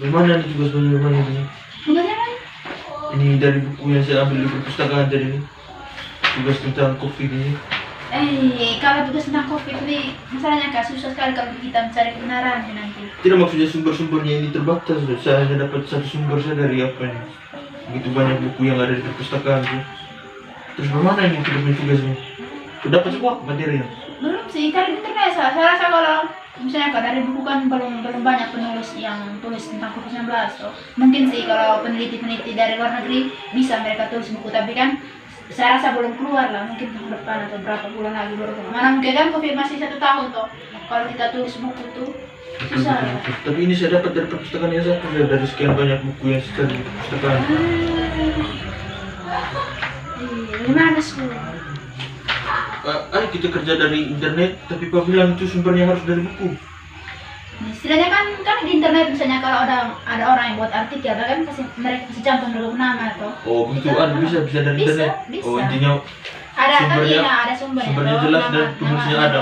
Gimana nih tugas bagaimana ini? Tugasnya kan? Ini dari buku yang saya ambil di perpustakaan tadi nih. Tugas tentang COVID ini. Kalau tugas tentang COVID ini masalahnya Kak, susah sekali kalau kita mencari kebenarannya nanti. Tidak, maksudnya sumber-sumbernya ini terbatas. Saya hanya dapat satu sumber saja dari apa nih? Begitu banyak buku yang ada di perpustakaan tuh. Terus bagaimana ini tugasnya? Sudah dapat semua materinya? Belum sih, kan ini terbiasa. Saya rasa kalau misalnya Kak, dari buku kan belum banyak penulis yang tulis tentang COVID-19 toh. Mungkin sih kalau peneliti-peneliti dari luar negeri bisa mereka tulis buku, tapi kan saya rasa belum keluar lah, mungkin tahun depan atau berapa bulan lagi baru keluar. Mana mungkin kan COVID masih 1 tahun toh. Kalau kita tulis buku tuh susah lah. Tapi ini saya dapat dari perpustakaan yang satu, dari sekian banyak buku yang saya di perpustakaan. Gimana sih? Ayo kita kerja dari internet, tapi Pak bilang itu sumbernya harus dari buku. Istilahnya kan di internet misalnya kalau ada orang yang buat artikel kan mereka kasih cantum dulu nama atau Begitu bisa dari internet. bisa. Intinya ada sumbernya, ada sumbernya. Sumbernya jelas dan penulisnya ada.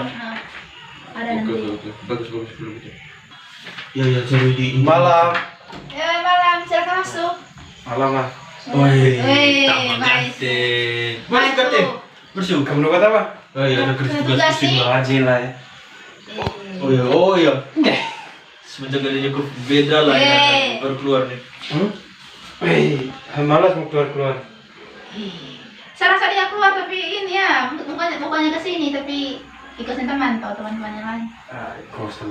Ada nanti. Oke. Bagus kalau gitu. Ya cari di Malam. Malam, silakan masuk. Malam lah. Masuk katin. Bersih. Kamu nugas apa? Oh iya, ada tugas pusing lah. Rajin lah ya. Oh iya. Semenjak adanya COVID beda lah ya, baru keluar nih. Malas mau keluar. Saya rasa dia keluar tapi ini ya, bukannya ke sini tapi ikutnya teman atau teman-temannya lain.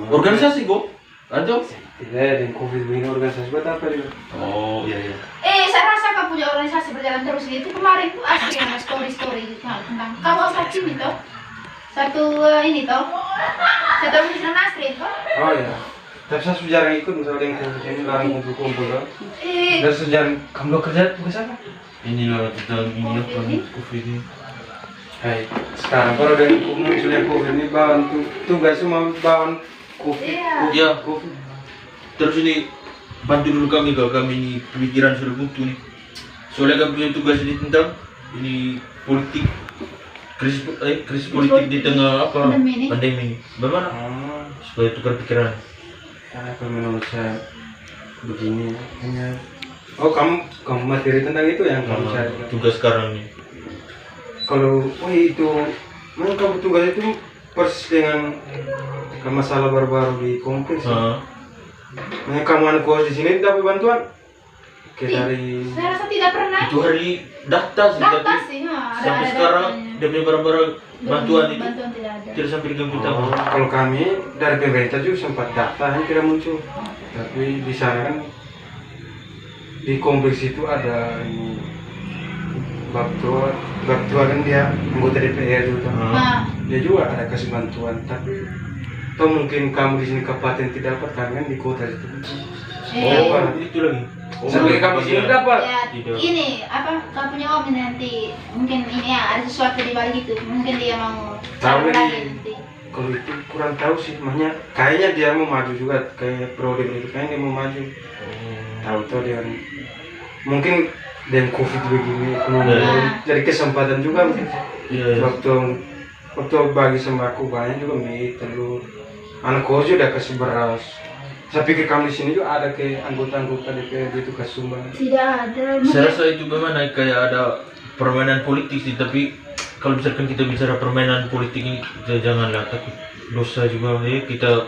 Organisasi kok? Ada? Tidak, dengan COVID begini organisasi buat apa juga? Oh iya. Saya rasa kamu punya organisasi berjalan terus gitu. Kemarin tuh asli ada story tentang kamu Hakim itu. Satu ini toh. Satu organisasi Nasri toh. Oh iya. Tapi saya sudah jarang ikut, misalnya yang COVID ini larang kumpul-kumpul kan. Dan sejarah kamu kerja tugas apa? Inilah tentang ini apa nih COVID ini. Hai, sekarang kalau dengan munculnya COVID ini bahan tugas semua bahan COVID. Iya. Terus ini bantu dulu kami kalau kami ini pemikiran sudah buntu nih. Soalnya kami punya tugas ini tentang ini politik krisis politik di tengah apa pandemi. Bagaimana? Supaya tukar pikiran. Kalau menurut saya begini hanya kamu materi tentang itu yang kamu cari tugas sekarang nih. Kalau itu memang kamu tugas itu persis dengan masalah baru-baru di kompleks. Nah, kamu anak kos di sini dapat bantuan? Dari saya rasa tidak pernah. Itu hari data sih. Sampai sekarang dia punya barang-barang bantuan itu tidak sampai di kita. Kalau kami dari pemerintah juga sempat data yang tidak muncul. Tapi di sana kan di kompleks itu ada ini Baktua kan dia anggota DPR juga. Dia juga ada kasih bantuan, tapi atau mungkin kamu di sini kabupaten tidak dapat kan di kota itu. Itu lagi. Sampai kamu di sini dapat. Ya, ini apa kamu punya om nanti mungkin ini ya ada sesuatu di balik itu. Mungkin dia mau tahu lagi nanti. Kalau itu kurang tahu sih, makanya kayaknya dia mau maju juga kayak periode itu kayaknya dia mau maju. Tahu dia mungkin dengan COVID begini jadi kesempatan juga mungkin. Waktu bagi sembako banyak juga mie, telur, anak kos udah kasih beras. Saya pikir kamu di sini juga ada ke anggota-anggota DPRD itu kasih sumbang. Tidak ada. Saya rasa itu bagaimana kayak ada permainan politik sih, tapi kalau misalkan kita bicara permainan politik ini janganlah, takut dosa juga ya kita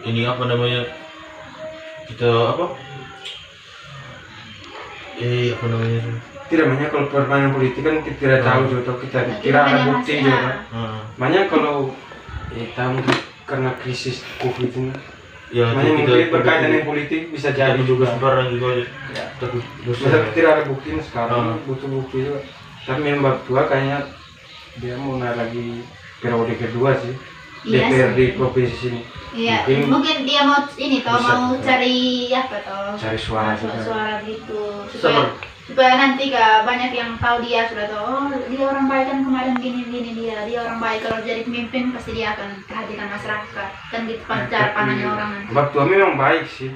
ini apa namanya tidak banyak kalau permainan politik kan kita tidak tahu juga kita kira ada bukti juga. Banyak kalau tahu karena krisis COVID ini. Ya, banyak mungkin berkaitan dengan politik bisa jadi juga. Sembarang juga ya. Tidak ada bukti sekarang butuh bukti juga. Tapi memang tua kayaknya dia mau naik lagi periode kedua sih. DPRD provinsi sini. Iya, mungkin dia mau ini mau cari apa cari suara gitu supaya nanti banyak yang tahu dia sudah tahu dia orang baik kan kemarin gini dia orang baik kalau jadi pemimpin pasti dia akan perhatikan masyarakat kan gitu cara pandangnya orang nanti. Tua memang baik sih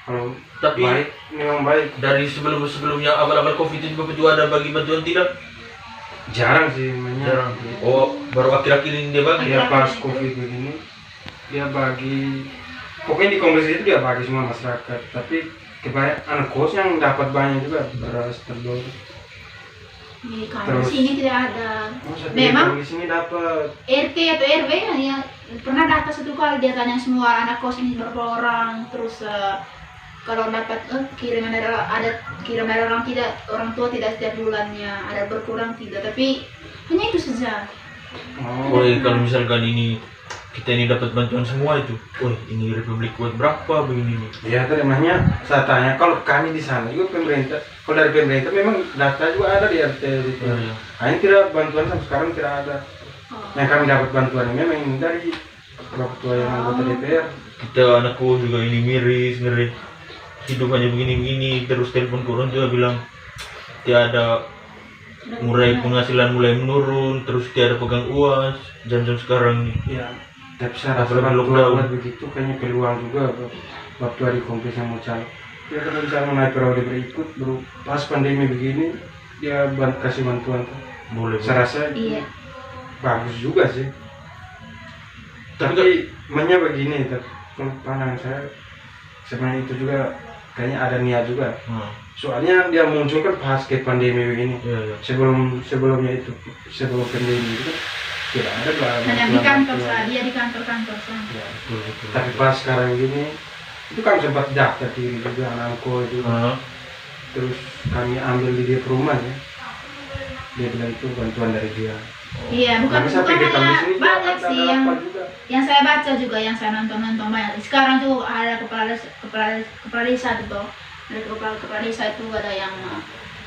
kalau tapi baik memang baik dari sebelumnya awal-awal COVID itu Bapak juga ada bagi bantuan tidak? Jarang sih jarang. Baru akhir-akhir ini dia bagi ya pas COVID begini dia bagi pokoknya di kompleks itu dia bagi semua masyarakat, tapi kebanyakan anak kos yang dapat banyak juga beras telur. Di Terus- kampus sini tidak ada. Masa Memang di sini dapat RT atau RW ya pernah data satu kali dia tanya semua anak kos ini berapa orang, terus kalau dapat kiriman dari orang tidak, orang tua tidak setiap bulannya, ada berkurang tidak, tapi hanya itu saja. oh, Kalau misalkan ini kita ini dapat bantuan semua itu, ini Republik buat berapa begini nih? ya tadi namanya saya tanya kalau kami di sana juga pemerintah, kalau dari pemerintah memang data juga ada di RT gitu. Iya. Hanya tidak bantuan sampai sekarang tidak ada. Oh. Yang kami dapat bantuan memang dari bapak tua yang anggota DPR. Kita anakku juga ini miris, ngeri hidupannya begini-begini, terus telepon ke orang tua bilang tiada mulai penghasilan mulai menurun, terus tiada pegang uas, jam-jam sekarang nih. Ya, tapi saya rasa Apalagi bapak tua lockdown. buat begitu kayaknya peluang juga bapak tua di kompleks yang mau calon. Dia kalau misalnya naik periode berikut, baru pas pandemi begini dia kasih bantuan tuh. Boleh. Saya rasa Iya. bagus juga sih. Tapi mainnya begini, kalau pandangan saya sebenarnya itu juga kayaknya ada niat juga. Soalnya dia muncul kan pas ke pandemi begini. Iya. Sebelumnya itu sebelum pandemi itu kan tidak ada Hanya di kantor saya, dia di kantor-kantor saya. Ya. Betul. Tapi pas sekarang gini itu kan sempat daftar diri juga anakku itu. Terus kami ambil di dia ke rumah ya. Dia bilang itu bantuan dari dia. Iya, bukan Tapi saya pikir kami hanya sini banyak ada sih yang apa juga. saya baca juga, yang saya nonton banyak. Sekarang tuh ada kepala desa itu toh. Dari kepala desa itu ada yang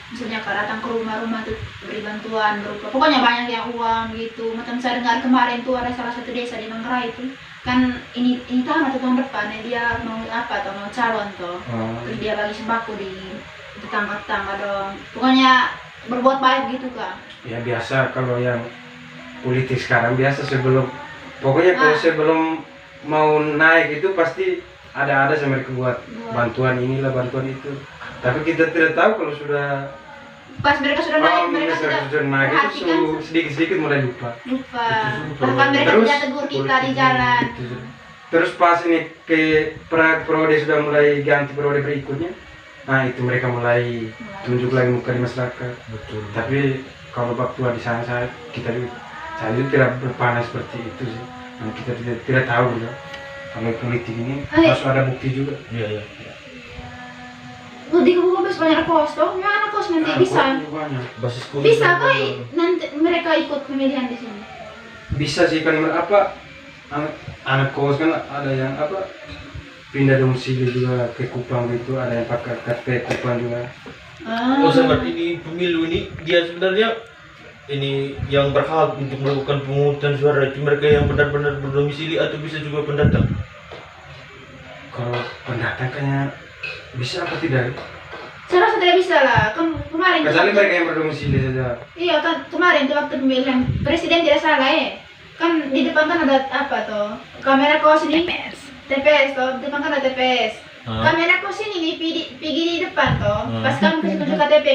misalnya datang ke rumah tuh beri bantuan berupa, pokoknya banyak yang uang gitu. Macam saya dengar kemarin tuh ada salah satu desa di Manggarai itu kan ini tahun atau tahun depan ya, dia mau apa atau mau calon tuh. Terus dia bagi sembako di tetangga-tetangga dong. Pokoknya berbuat baik gitu kan. Ya biasa kalau yang politik sekarang biasa pokoknya kalau sebelum mau naik itu pasti ada sama mereka buat bantuan inilah bantuan itu. Tapi kita tidak tahu kalau sudah Pas mereka sudah naik, mereka sudah naik itu perhatikan sedikit-sedikit mulai lupa. bahkan mereka Terus, tidak tegur kita di jalan. Gitu. Terus pas ini ke periode sudah mulai ganti periode berikutnya, nah itu mereka mulai tunjuk lagi muka di masyarakat. Betul. Tapi kalau bab tua di sana saya juga tidak berpanah seperti itu sih. Nah, kita tidak tahu juga. Kalau politik ini harus ada bukti juga. Iya. Di kampus banyak kos toh, memang anak kos nanti bisa. Basis kuliah. Bisa kok nanti mereka ikut pemilihan di sini. Bisa sih kan anak kos kan ada yang pindah domisili juga ke Kupang gitu, ada yang pakai KTP Kupang juga. Sahabat, ini pemilu ini dia sebenarnya ini yang berhak untuk melakukan pemungutan suara itu mereka yang benar-benar berdomisili atau bisa juga pendatang? Kalau pendatang kayaknya bisa apa tidak? Saya rasa tidak bisa lah. Kan kemarin Kecuali mereka yang berdomisili saja. Iya kan kemarin tuh waktu pemilihan presiden tidak salah ya. Kan di depan kan ada apa toh? Kamera kos ini TPS toh, di depan kan ada TPS. Kamera kos ini nih pergi di depan toh. Pas kamu kasih tunjuk KTP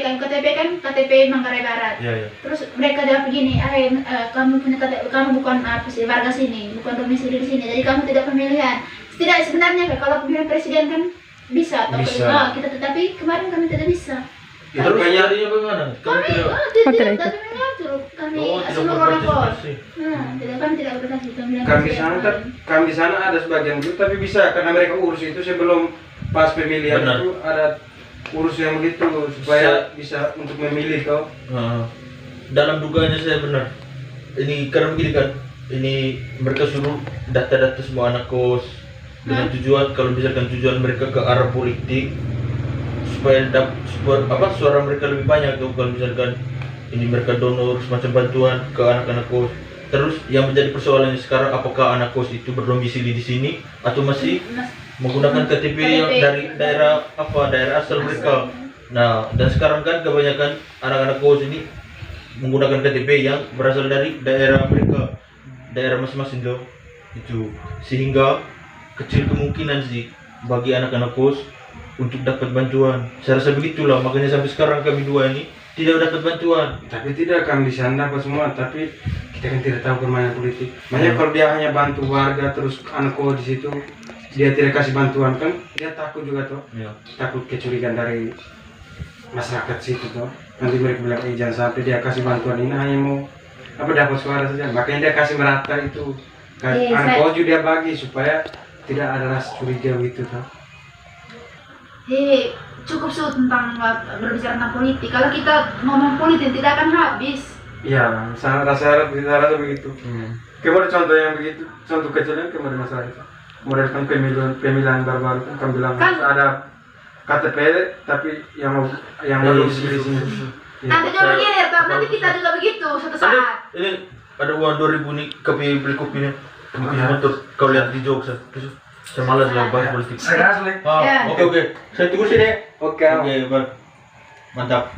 kan KTP Manggarai Barat. Iya. Terus mereka jawab begini, kamu punya KTP, kamu bukan apa sih warga sini, bukan domisili di sini, jadi kamu tidak pemilihan. Tidak sebenarnya kalau pemilihan presiden kan bisa atau Bisa. kita tetapi kemarin kami tidak bisa. Itu Terus kayaknya jadinya bagaimana? Kamu Kami tidak. tidak mengatur, kami tidak seluruh orang kos. berpartisipasi. Kami tidak berpartisipasi pemilihan kami di sana ada sebagian juga, tapi bisa karena mereka urus itu sebelum pas pemilihan. Benar. Itu ada urus yang begitu supaya bisa untuk memilih toh. Dalam dugaannya saya benar. Ini karena begini kan, ini mereka suruh data-data semua anak kos dengan tujuan kalau misalkan tujuan mereka ke arah politik supaya suara mereka lebih banyak tuh kalau misalkan ini mereka donor semacam bantuan ke anak-anak kos. Terus yang menjadi persoalannya sekarang apakah anak kos itu berdomisili di sini atau masih menggunakan KTP yang dari daerah asal mereka. Nah, dan sekarang kan kebanyakan anak-anak kos ini menggunakan KTP yang berasal dari daerah mereka, daerah masing-masing tuh. Itu sehingga kecil kemungkinan sih bagi anak-anak kos untuk dapat bantuan. Saya rasa begitulah, makanya sampai sekarang kami dua ini tidak dapat bantuan. Tapi tidak kami di sana dapat semua, tapi kita kan tidak tahu permainan politik. Makanya kalau dia hanya bantu warga terus anak kos di situ, dia tidak kasih bantuan kan dia takut juga tuh, Iya. takut kecurigaan dari masyarakat situ tuh. Nanti mereka bilang jangan sampai dia kasih bantuan ini hanya mau apa dapat suara saja, makanya dia kasih merata itu. Anak baju dia bagi supaya tidak ada rasa curiga gitu tuh. Cukup tentang berbicara tentang politik. Kalau kita ngomong politik tidak akan habis. Iya, rasa begitu. Kemarin contoh yang begitu, contoh kecilnya kemarin masalah itu. Kemudian kan pemilihan baru-baru kan bilang Kan- harus ada KTP tapi yang baru di sini. Nanti juga begini, nanti kita juga begitu suatu saat. Ini ada uang 2000 nih kopi beli kopi nih. Kopi motor kau lihat di Jogja. Saya malas lah bahas politik. Saya asli. Ya. Oke. Saya tunggu sini. Oke. Oke, Bang. Mantap.